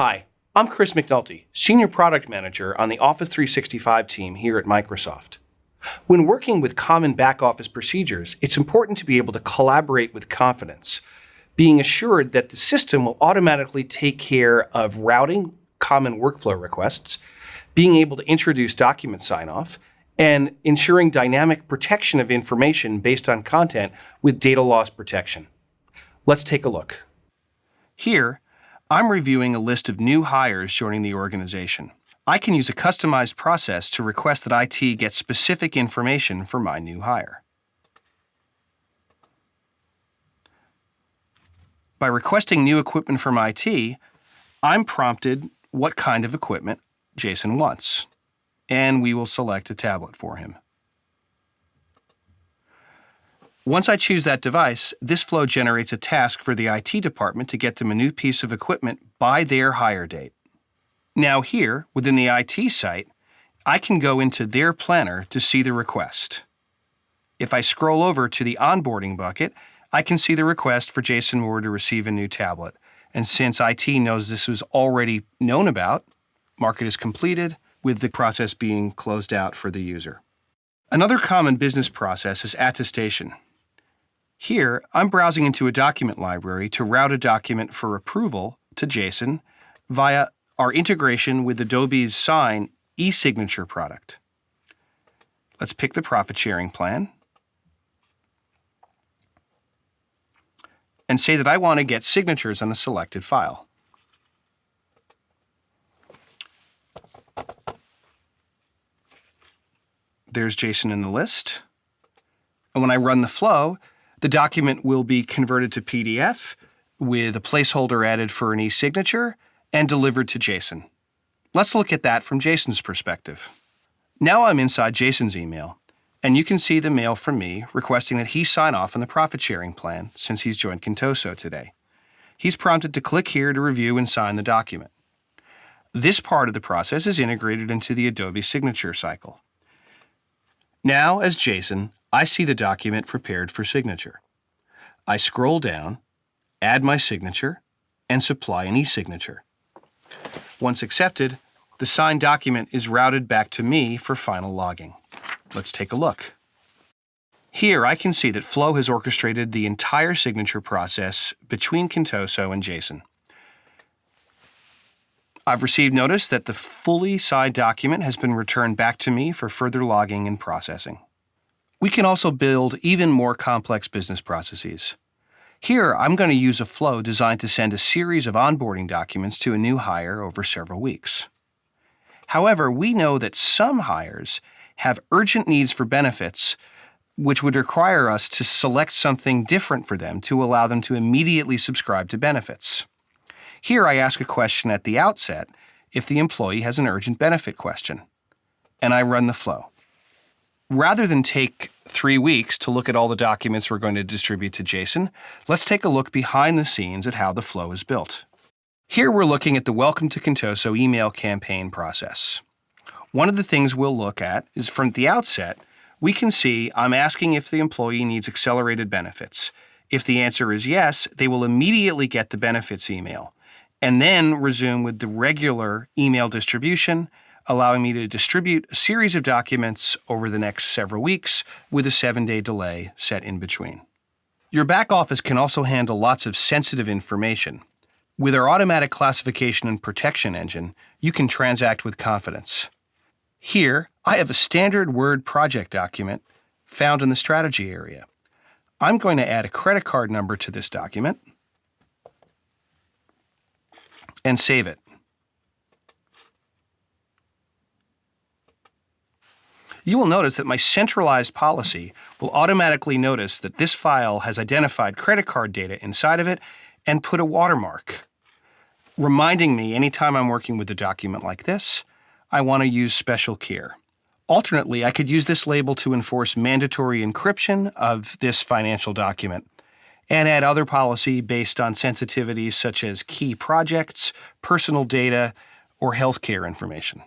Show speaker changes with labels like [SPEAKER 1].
[SPEAKER 1] Hi, I'm Chris McNulty, Senior Product Manager on the Office 365 team here at Microsoft. When working with common back-office procedures, it's important to be able to collaborate with confidence, being assured that the system will automatically take care of routing common workflow requests, being able to introduce document sign-off, and ensuring dynamic protection of information based on content with data loss protection. Let's take a look. Here, I'm reviewing a list of new hires joining the organization. I can use a customized process to request that IT get specific information for my new hire. By requesting new equipment from IT, I'm prompted what kind of equipment Jason wants, and we will select a tablet for him. Once I choose that device, this flow generates a task for the IT department to get them a new piece of equipment by their hire date. Now here, within the IT site, I can go into their planner to see the request. If I scroll over to the onboarding bucket, I can see the request for Jason Moore to receive a new tablet. And since IT knows this was already known about, mark it as completed, with the process being closed out for the user. Another common business process is attestation. Here, I'm browsing into a document library to route a document for approval to Jason via our integration with Adobe's Sign e-signature product. Let's pick the profit sharing plan and say that I want to get signatures on a selected file. There's Jason in the list. And when I run the flow, the document will be converted to PDF with a placeholder added for an e-signature and delivered to Jason. Let's look at that from Jason's perspective. Now I'm inside Jason's email, and you can see the mail from me requesting that he sign off on the profit sharing plan since he's joined Contoso today. He's prompted to click here to review and sign the document. This part of the process is integrated into the Adobe signature cycle. Now, as Jason, I see the document prepared for signature. I scroll down, add my signature, and supply an e-signature. Once accepted, the signed document is routed back to me for final logging. Let's take a look. Here I can see that Flow has orchestrated the entire signature process between Contoso and Jason. I've received notice that the fully signed document has been returned back to me for further logging and processing. We can also build even more complex business processes. Here, I'm going to use a flow designed to send a series of onboarding documents to a new hire over several weeks. However, we know that some hires have urgent needs for benefits, which would require us to select something different for them to allow them to immediately subscribe to benefits. Here, I ask a question at the outset if the employee has an urgent benefit question, and I run the flow. Rather than take 3 weeks to look at all the documents we're going to distribute to Jason, let's take a look behind the scenes at how the flow is built. Here we're looking at the Welcome to Contoso email campaign process. One of the things we'll look at is from the outset, we can see I'm asking if the employee needs accelerated benefits. If the answer is yes, they will immediately get the benefits email, and then resume with the regular email distribution, allowing me to distribute a series of documents over the next several weeks with a 7-day delay set in between. Your back office can also handle lots of sensitive information. With our automatic classification and protection engine, you can transact with confidence. Here, I have a standard Word project document found in the strategy area. I'm going to add a credit card number to this document and save it. You will notice that my centralized policy will automatically notice that this file has identified credit card data inside of it and put a watermark, reminding me anytime I'm working with a document like this, I want to use special care. Alternately, I could use this label to enforce mandatory encryption of this financial document and add other policy based on sensitivities such as key projects, personal data, or healthcare information.